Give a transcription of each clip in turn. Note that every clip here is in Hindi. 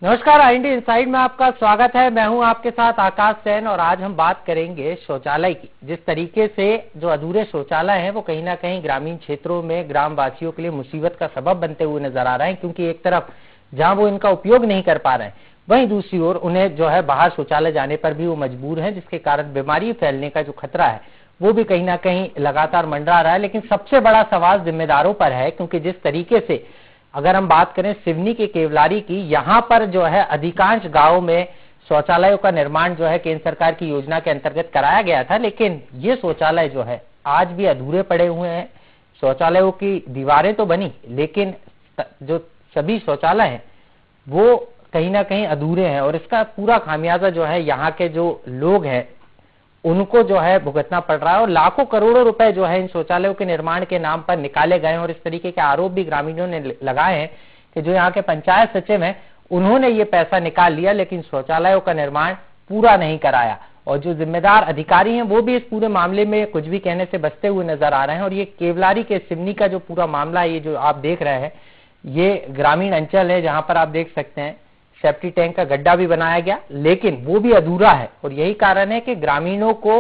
नमस्कार, IND इनसाइड में आपका स्वागत है। मैं हूं आपके साथ आकाश सेन और आज हम बात करेंगे शौचालय की। जिस तरीके से जो अधूरे शौचालय हैं वो कहीं ना कहीं ग्रामीण क्षेत्रों में ग्राम वासियों के लिए मुसीबत का सबब बनते हुए नजर आ रहे हैं, क्योंकि एक तरफ जहां वो इनका उपयोग नहीं कर पा रहे हैं, वहीं दूसरी ओर उन्हें जो है बाहर शौचालय जाने पर भी वो मजबूर हैं, जिसके कारण बीमारी फैलने का जो खतरा है वो भी कहीं ना कहीं लगातार मंडरा रहा है। लेकिन सबसे बड़ा सवाल जिम्मेदारों पर है, क्योंकि जिस तरीके से अगर हम बात करें सिवनी के केवलारी की, यहाँ पर जो है अधिकांश गांवों में शौचालयों का निर्माण जो है केंद्र सरकार की योजना के अंतर्गत कराया गया था, लेकिन ये शौचालय जो है आज भी अधूरे पड़े हुए हैं। शौचालयों की दीवारें तो बनी, लेकिन जो सभी शौचालय हैं वो कहीं ना कहीं अधूरे हैं और इसका पूरा खामियाजा जो है यहाँ के जो लोग हैं उनको जो है भुगतना पड़ रहा है। और लाखों करोड़ों रुपए जो है इन शौचालयों के निर्माण के नाम पर निकाले गए और इस तरीके के आरोप भी ग्रामीणों ने लगाए हैं कि जो यहाँ के पंचायत सचिव हैं उन्होंने ये पैसा निकाल लिया, लेकिन शौचालयों का निर्माण पूरा नहीं कराया। और जो जिम्मेदार अधिकारी हैं वो भी इस पूरे मामले में कुछ भी कहने से बचते हुए नजर आ रहे हैं। और ये केवलारी के सिवनी का जो पूरा मामला है, ये जो आप देख रहे हैं, ये ग्रामीण अंचल है जहां पर आप देख सकते हैं सेफ्टी टैंक का गड्ढा भी बनाया गया, लेकिन वो भी अधूरा है। और यही कारण है कि ग्रामीणों को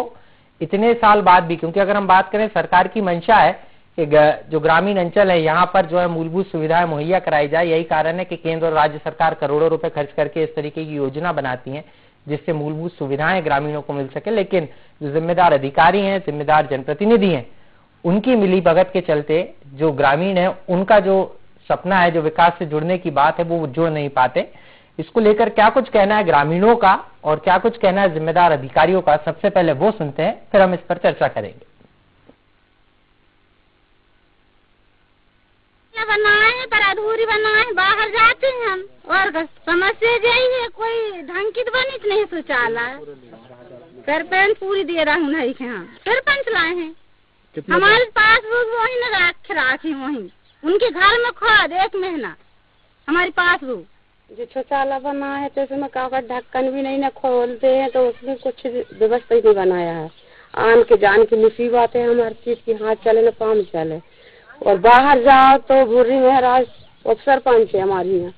इतने साल बाद भी, क्योंकि अगर हम बात करें सरकार की मंशा है कि जो ग्रामीण अंचल है यहाँ पर जो है मूलभूत सुविधाएं मुहैया कराई जाए। यही कारण है कि केंद्र और राज्य सरकार करोड़ों रुपए खर्च करके इस तरीके की योजना बनाती है जिससे मूलभूत सुविधाएं ग्रामीणों को मिल सके। लेकिन जो जिम्मेदार अधिकारी हैं, जिम्मेदार जनप्रतिनिधि हैं, उनकी मिलीभगत के चलते जो ग्रामीण है उनका जो सपना है, जो विकास से जुड़ने की बात है, वो जुड़ नहीं पाते। इसको लेकर क्या कुछ कहना है ग्रामीणों का और क्या कुछ कहना है जिम्मेदार अधिकारियों का, सबसे पहले वो सुनते हैं, फिर हम इस पर चर्चा करेंगे। बनाए हैं पर अधूरी बनाए हैं, बाहर जाते हैं हम और समस्या यही है, कोई ढंग की बनी नहीं शौचालय। सरपंच पूरी दे रहा हूँ नहीं के, हाँ सरपंच लाए हैं हमारे पास, वही न राखी वही उनके घर में खोद 1 महीना हमारे पास वो जो शौचालय बना है तो उसमें का ढक्कन भी नहीं ना खोलते हैं, तो उसमें कुछ व्यवस्था ही नहीं बनाया है। आन के जान की मुसीबत है, हम हर चीज की हाथ चले न पाँव चले। और बाहर जाओ तो बुरी महाराज सरपंच है हमारी यहाँ,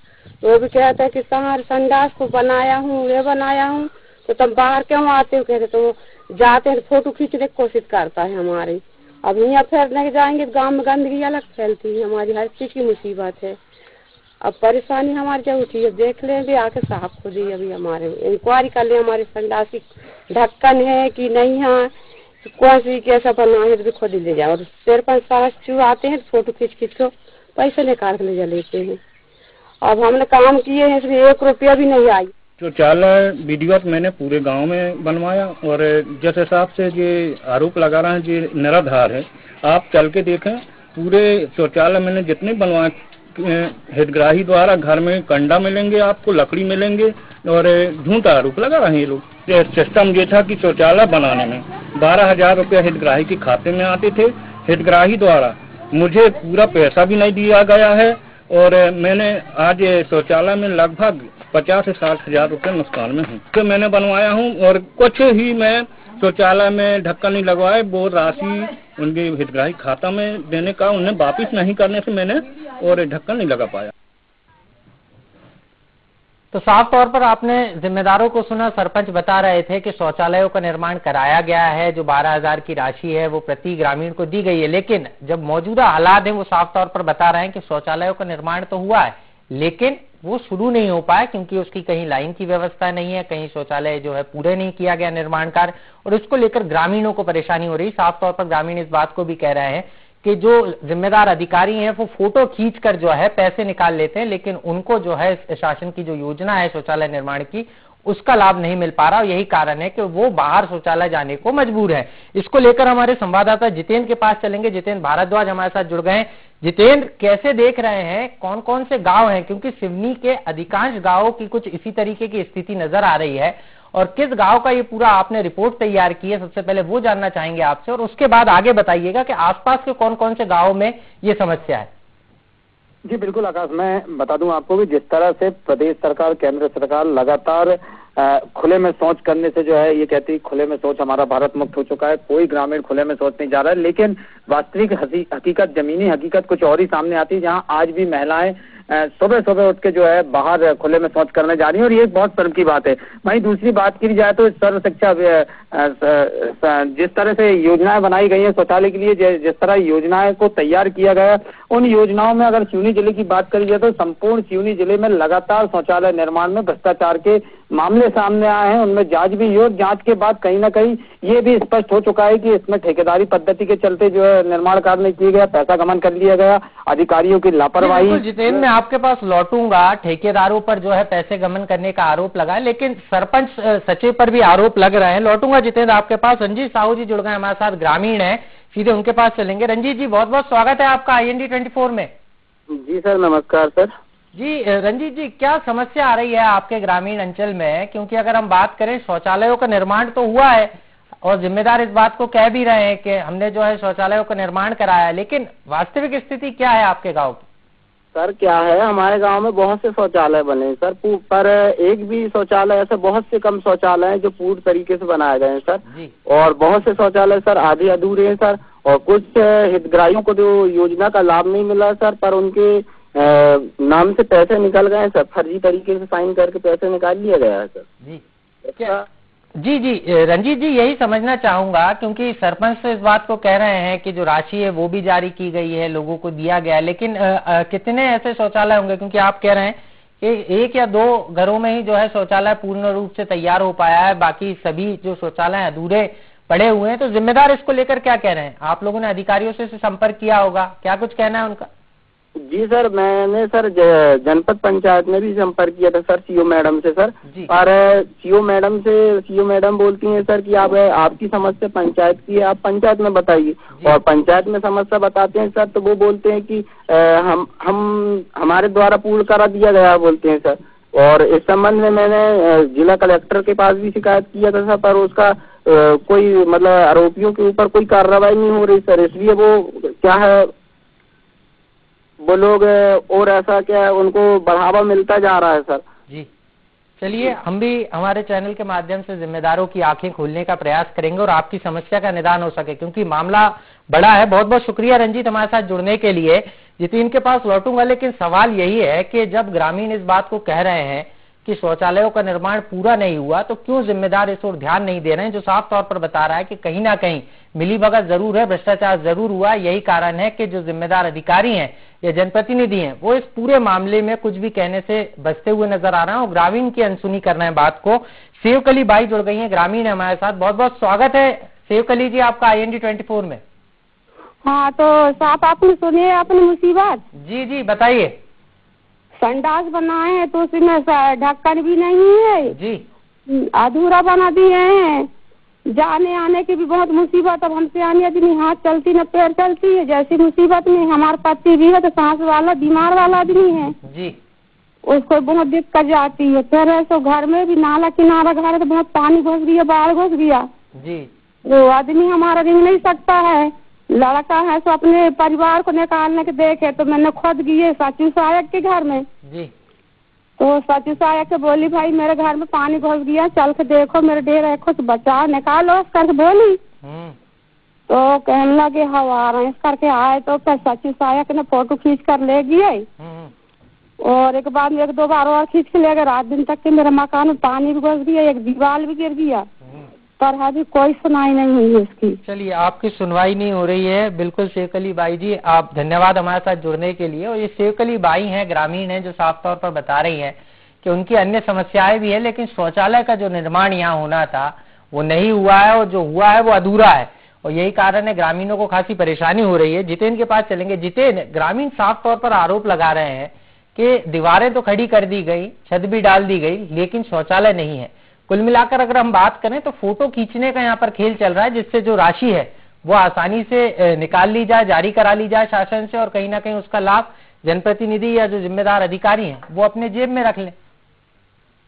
वो भी कहते हैं कि शहर संडास को बनाया हूँ, ये बनाया हूँ, तो तुम बाहर क्यों आते हो, कहते तो जाते हैं फोटो खींचने की कोशिश करता है हमारी। अब यहाँ फिर जाएंगे तो गाँव में गंदगी अलग फैलती है, हमारी हर चीज की मुसीबत है। अब परेशानी हमारी जो उठी है देख ले भी आके साफ खुद ही अभी हमारे इंक्वायरी कर ले हमारे संडास की ढक्कन है कि नहीं है, कौन सी कैसा बना है तो खुद ही ले जाओ। और सरपंच सारा चू आते हैं फोटो खींच को पैसे निकाल के ले लेते हैं। अब हमने काम किए हैं इसमें 1 रुपया भी नहीं आई। शौचालय विधिवत मैंने पूरे गांव में बनवाया और जिस हिसाब से ये आरोप लगा रहे हैं ये निराधार है। आप चल के देखें, पूरे शौचालय मैंने जितने बनवाए हितग्राही द्वारा घर में कंडा मिलेंगे, आपको लकड़ी मिलेंगे और झूठा आरोप लगा रहे हैं ये लोग। सिस्टम ये था कि शौचालय बनाने में 12,000 रुपया हितग्राही के खाते में आते थे। हितग्राही द्वारा मुझे पूरा पैसा भी नहीं दिया गया है और मैंने आज शौचालय में लगभग 50 से 60 हजार रुपये नुकसान में हूँ। तो मैंने बनवाया हूँ और कुछ ही मैं शौचालय में ढक्कन नहीं लगवाए, वो राशि उनके हितग्राही खाता में देने का उन्हें वापिस नहीं करने से मैंने और ढक्कन नहीं लगा पाया। तो साफ तौर पर आपने जिम्मेदारों को सुना। सरपंच बता रहे थे कि शौचालयों का निर्माण कराया गया है, जो 12,000 की राशि है वो प्रति ग्रामीण को दी गई है, लेकिन जब मौजूदा हालात है वो साफ तौर पर बता रहे हैं कि शौचालयों का निर्माण तो हुआ है लेकिन वो शुरू नहीं हो पाया, क्योंकि उसकी कहीं लाइन की व्यवस्था नहीं है, कहीं शौचालय जो है पूरे नहीं किया गया निर्माण कार्य, और इसको लेकर ग्रामीणों को परेशानी हो रही। साफ तौर पर ग्रामीण इस बात को भी कह रहे हैं कि जो जिम्मेदार अधिकारी हैं वो फोटो खींचकर जो है पैसे निकाल लेते हैं, लेकिन उनको जो है शासन की जो योजना है शौचालय निर्माण की उसका लाभ नहीं मिल पा रहा। और यही कारण है कि वो बाहर शौचालय जाने को मजबूर है। इसको लेकर हमारे संवाददाता जितेंद्र के पास चलेंगे। जितेंद्र भारद्वाज हमारे साथ जुड़ गए हैं। जितेंद्र, कैसे देख रहे हैं, कौन कौन से गांव हैं, क्योंकि सिवनी के अधिकांश गांवों की कुछ इसी तरीके की स्थिति नजर आ रही है, और किस गांव का ये पूरा आपने रिपोर्ट तैयार की है, सबसे पहले वो जानना चाहेंगे आपसे, और उसके बाद आगे बताइएगा कि आसपास के कौन कौन से गांवों में ये समस्या है। जी बिल्कुल आकाश, मैं बता दूं आपको कि जिस तरह से प्रदेश सरकार, केंद्र सरकार लगातार खुले में शौच करने से जो है ये कहती है खुले में शौच हमारा भारत मुक्त हो चुका है, कोई ग्रामीण खुले में शौच नहीं जा रहा है, लेकिन वास्तविक हकीकत, जमीनी हकीकत कुछ और ही सामने आती है, जहां आज भी महिलाएं सुबह सुबह उठ के जो है बाहर खुले में शौच करने जा रही है, और ये एक बहुत शर्म की बात है। वहीं दूसरी बात की जाए तो सर्व शिक्षा जिस तरह से योजनाएं बनाई गई है शौचालय के लिए, जिस तरह योजनाएं को तैयार किया गया, उन योजनाओं में अगर सिवनी जिले की बात करी जाए तो संपूर्ण सिवनी जिले में लगातार शौचालय निर्माण में भ्रष्टाचार के मामले सामने आए हैं। उनमें जांच भी हुई, और जांच के बाद कहीं ना कहीं ये भी स्पष्ट हो चुका है कि इसमें ठेकेदारी पद्धति के चलते जो है निर्माण कार्य नहीं किया गया, पैसा गमन कर लिया गया, अधिकारियों की लापरवाही। जितेंद्र, मैं आपके पास लौटूंगा, ठेकेदारों पर जो है पैसे गमन करने का आरोप लगा है, लेकिन सरपंच सचिव पर भी आरोप लग रहे हैं। लौटूंगा जितेंद्र आपके पास। रंजीत साहू जी जुड़ गए हमारे साथ, ग्रामीण है, सीधे उनके पास चलेंगे। रंजीत जी, बहुत बहुत स्वागत है आपका IND 24 में। जी सर, नमस्कार सर। जी रंजीत जी, क्या समस्या आ रही है आपके ग्रामीण अंचल में? क्योंकि अगर हम बात करें, शौचालयों का निर्माण तो हुआ है और जिम्मेदार इस बात को कह भी रहे हैं कि हमने जो है शौचालयों का निर्माण कराया है, लेकिन वास्तविक स्थिति क्या है आपके गांव की? सर क्या है, हमारे गांव में बहुत से शौचालय बने हैं सर, पर एक भी शौचालय ऐसे बहुत से कम शौचालय हैं जो पूर्ण तरीके से बनाए गए हैं सर जी। और बहुत से शौचालय सर आधे अधूरे हैं सर, और कुछ हितग्राहियों को जो योजना का लाभ नहीं मिला सर, पर उनके नाम से पैसे निकल गए सर, फर्जी तरीके से साइन करके पैसे निकाल लिया गया है सर जी। क्या जी रंजीत जी, यही समझना चाहूंगा, क्योंकि सरपंच से इस बात को कह रहे हैं कि जो राशि है वो भी जारी की गई है, लोगों को दिया गया है, लेकिन कितने ऐसे शौचालय होंगे? क्योंकि आप कह रहे हैं कि 1 या 2 घरों में ही जो है शौचालय पूर्ण रूप से तैयार हो पाया है, बाकी सभी जो शौचालय अधूरे पड़े हुए हैं। तो जिम्मेदार इसको लेकर क्या कह रहे हैं? आप लोगों ने अधिकारियों से संपर्क किया होगा, क्या कुछ कहना है उनका? जी सर, मैंने सर जनपद पंचायत में भी संपर्क किया था सर, सीओ मैडम से सर, और सीओ मैडम बोलती हैं सर कि आपकी समस्या पंचायत की है, आप पंचायत में बताइए। और पंचायत में समस्या बताते हैं सर तो वो बोलते हैं कि हम हमारे द्वारा पूर्ण करा दिया गया बोलते हैं सर। और इस संबंध में मैंने जिला कलेक्टर के पास भी शिकायत किया था सर, पर उसका कोई मतलब आरोपियों के ऊपर कोई कार्रवाई नहीं हो रही सर, इसलिए वो क्या है, वो लोग और ऐसा क्या उनको बढ़ावा मिलता जा रहा है सर जी। चलिए, हम भी हमारे चैनल के माध्यम से जिम्मेदारों की आंखें खोलने का प्रयास करेंगे और आपकी समस्या का निदान हो सके, क्योंकि मामला बड़ा है। बहुत बहुत शुक्रिया रंजीत हमारे साथ जुड़ने के लिए। जितिन के पास लौटूंगा, लेकिन सवाल यही है कि जब ग्रामीण इस बात को कह रहे हैं कि शौचालयों का निर्माण पूरा नहीं हुआ, तो क्यों जिम्मेदार इस ओर ध्यान नहीं दे रहे हैं, जो साफ तौर पर बता रहा है कि कहीं ना कहीं मिलीभगत जरूर है, भ्रष्टाचार जरूर हुआ। यही कारण है कि जो जिम्मेदार अधिकारी हैं या जनप्रतिनिधि हैं वो इस पूरे मामले में कुछ भी कहने से बचते हुए नजर आ रहे हैं और ग्रामीण की अनसुनी कर रहे हैं बात को। सेवकली बाई जुड़ गई है, ग्रामीण है हमारे साथ। बहुत बहुत स्वागत है सेवकली जी आपका IND 24 में। हाँ, तो साहब आपने सुनिए अपनी मुसीबत। जी बताइए। संडास बनाए हैं तो उसमें ढक्कन भी नहीं है जी, अधूरा बना दिए हैं, जाने आने की भी बहुत मुसीबत। अब हमसे आने आदमी हाथ चलती न पैर चलती है, जैसी मुसीबत में हमारे पति भी है तो सांस वाला बीमार वाला आदमी है जी, उसको बहुत दिक्कत जाती है। फिर ऐसे घर में भी नाला किनारा घर है तो बहुत पानी घुस गया, बाढ़ घुस गया जी, वो आदमी हमारा रह नहीं सकता है। लड़का है तो अपने परिवार को निकालने के देखे तो मैंने खुद गई सचिव सहायक के घर में जी, तो सचिव सहायक के बोली भाई मेरे घर में पानी घुस गया, चल के देखो मेरे डेरा है, कुछ बचाओ निकालो करके बोली। तो कहने लगे हम आ रहे हैं इस करके आए। तो फिर सचिव सहायक ने फोटो खींच कर ले गए और एक बार 1-2 बार और खींच के ले गए। रात दिन तक के मेरे मकान में पानी भी घुस गया, एक दीवार भी गिर गया, पर अभी कोई सुनाई नहीं हुई उसकी। चलिए, आपकी सुनवाई नहीं हो रही है। बिल्कुल सेवकली बाई जी, आप धन्यवाद हमारे साथ जुड़ने के लिए। और ये सेवकली बाई हैं, ग्रामीण हैं, जो साफ तौर पर बता रही हैं कि उनकी अन्य समस्याएं भी है, लेकिन शौचालय का जो निर्माण यहाँ होना था वो नहीं हुआ है और जो हुआ है वो अधूरा है, और यही कारण है ग्रामीणों को खासी परेशानी हो रही है। जितेन के पास चलेंगे। जितेन, ग्रामीण साफ तौर पर आरोप लगा रहे हैं कि दीवारें तो खड़ी कर दी गई, छत भी डाल दी गई, लेकिन शौचालय नहीं है। कुल मिलाकर अगर हम बात करें तो फोटो खींचने का यहाँ पर खेल चल रहा है, जिससे जो राशि है वो आसानी से निकाल ली जाए, जारी करा ली जाए शासन से, और कहीं ना कहीं उसका लाभ जनप्रतिनिधि या जो जिम्मेदार अधिकारी हैं वो अपने जेब में रख लें।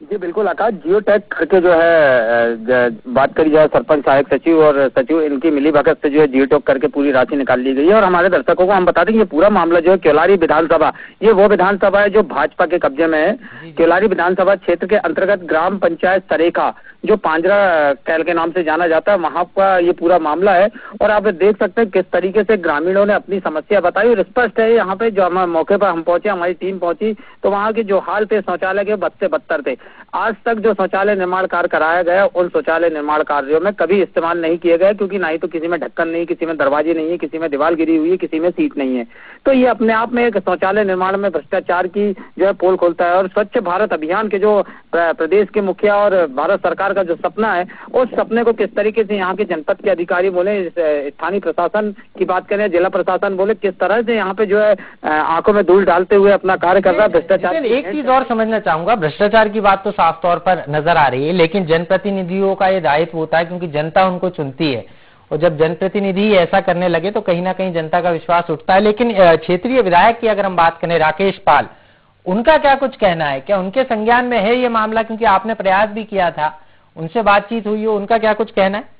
जी बिल्कुल आकाश, जियो टैग करके जो है बात करी जाए सरपंच सहायक सचिव और सचिव, इनकी मिली भगत से जो है जियो टैग करके पूरी राशि निकाल ली गई है। और हमारे दर्शकों को हम बता दें ये पूरा मामला जो है केलारी विधानसभा, ये वो विधानसभा है जो भाजपा के कब्जे में है। केलारी विधानसभा क्षेत्र के अंतर्गत ग्राम पंचायत सरेखा जो पांजरा कैल के नाम से जाना जाता है, वहां का ये पूरा मामला है। और आप देख सकते हैं किस तरीके से ग्रामीणों ने अपनी समस्या बताई और स्पष्ट है यहाँ पे, जो हम मौके पर हम पहुंचे, हमारी टीम पहुंची, तो वहाँ के जो हाल थे शौचालय के बद से बदतर थे। आज तक जो शौचालय निर्माण कार्य कराया गया, उन शौचालय निर्माण कार्यों में कभी इस्तेमाल नहीं किए गए, क्योंकि ना ही तो किसी में ढक्कन नहीं, किसी में दरवाजे नहीं है, किसी में दीवार गिरी हुई है, किसी में सीट नहीं है। तो ये अपने आप में एक शौचालय निर्माण में भ्रष्टाचार की जो है पोल खोलता है। और स्वच्छ भारत अभियान के जो प्रदेश के मुखिया और भारत सरकार का जो सपना है, उस सपने को किस तरीके से यहाँ के जनपद के अधिकारी बोले, स्थानीय प्रशासन की बात करें, जिला प्रशासन बोले, किस तरह से यहाँ पे जो है आंखों में धूल डालते हुए अपना कार्य कर रहा है भ्रष्टाचार। एक चीज और समझना चाहूंगा, भ्रष्टाचार की बात तो साफ तौर पर नजर आ रही है, लेकिन जनप्रतिनिधियों का ये दायित्व होता है, क्योंकि जनता उनको चुनती है, और जब जनप्रतिनिधि ऐसा करने लगे तो कहीं ना कहीं जनता का विश्वास उठता है। लेकिन क्षेत्रीय विधायक की अगर हम बात करें, राकेश पाल, उनका क्या कुछ कहना है? क्या उनके संज्ञान में है ये मामला? क्योंकि आपने प्रयास भी किया था, उनसे बातचीत हुई हो, उनका क्या कुछ कहना है?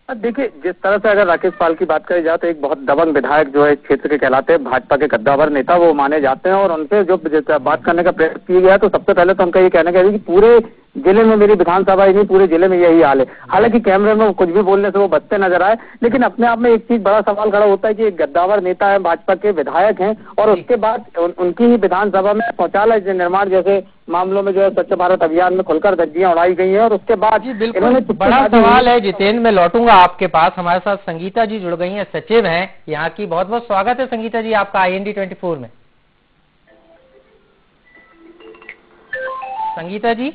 देखिए, जिस तरह से अगर राकेश पाल की बात करी जाए तो एक बहुत दबंग विधायक जो है इस क्षेत्र के कहलाते हैं, भाजपा के कद्दावर नेता वो माने जाते हैं। और उनसे जो बात करने का प्रयास किया गया, तो सबसे पहले तो उनका ये कहना है कि पूरे जिले में, मेरी विधानसभा ही नहीं, पूरे जिले में यही हाल है। हालांकि कैमरे में कुछ भी बोलने से वो बचते नजर आए, लेकिन अपने आप में एक चीज बड़ा सवाल खड़ा होता है कि एक गद्दावर नेता है, भाजपा के विधायक हैं, और उसके बाद उनकी ही विधानसभा में शौचालय निर्माण जैसे मामलों में जो है स्वच्छ भारत अभियान में खुलकर धज्जियां उड़ाई गई हैं। और उसके बाद इन्होंने बड़ा सवाल है जितेंद्र, मैं लौटूंगा आपके पास। हमारे साथ संगीता जी जुड़ गई हैं, सचिव हैं यहाँ की। बहुत बहुत स्वागत है संगीता जी आपका IND 24 में। संगीता जी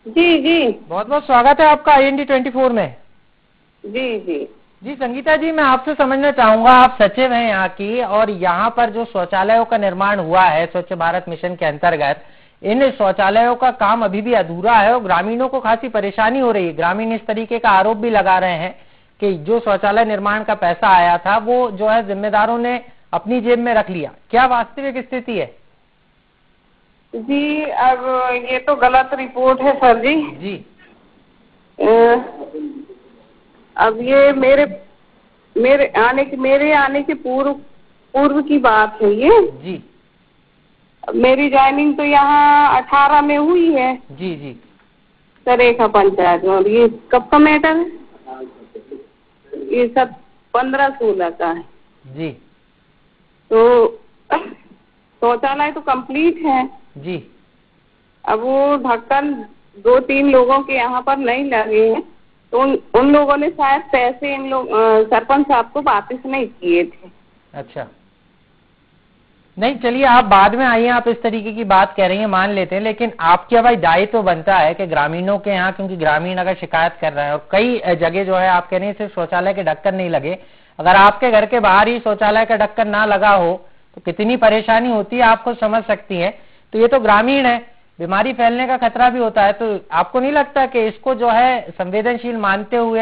जी बहुत बहुत स्वागत है आपका IND 24 में। जी संगीता जी, मैं आपसे समझना चाहूंगा, आप सचिव हैं यहाँ की, और यहाँ पर जो शौचालयों का निर्माण हुआ है स्वच्छ भारत मिशन के अंतर्गत, इन शौचालयों का काम अभी भी अधूरा है और ग्रामीणों को खासी परेशानी हो रही है। ग्रामीण इस तरीके का आरोप भी लगा रहे हैं कि जो शौचालय निर्माण का पैसा आया था वो जो है जिम्मेदारों ने अपनी जेब में रख लिया। क्या वास्तविक स्थिति है? जी, अब ये तो गलत रिपोर्ट है सर जी। अब ये मेरे आने के पूर्व की बात है ये जी। मेरी ज्वाइनिंग तो यहाँ 18 में हुई है जी सरेखा पंचायत में। और ये कब का मैटर है? ये सब 15-16 का है जी। तो शौचालय तो कंप्लीट है जी। अब वो ढक्कन 2-3 लोगों के यहाँ पर नहीं लगे हैं, तो उन लोगों ने शायद पैसे इन लोग सरपंच साहब को वापस नहीं किए थे। अच्छा, नहीं चलिए आप बाद में आइए, आप इस तरीके की बात कह रही हैं, मान लेते हैं, लेकिन आपके भाई दायित्व तो बनता है कि ग्रामीणों के यहाँ, क्योंकि ग्रामीण अगर शिकायत कर रहे हैं और कई जगह जो है आप कह रही हैं सिर्फ शौचालय के ढक्कन नहीं लगे, अगर आपके घर के बाहर ही शौचालय का ढक्कन ना लगा हो तो कितनी परेशानी होती है आपको समझ सकती है। तो ये तो ग्रामीण है, बीमारी फैलने का खतरा भी होता है। तो आपको नहीं लगता कि इसको जो है संवेदनशील मानते हुए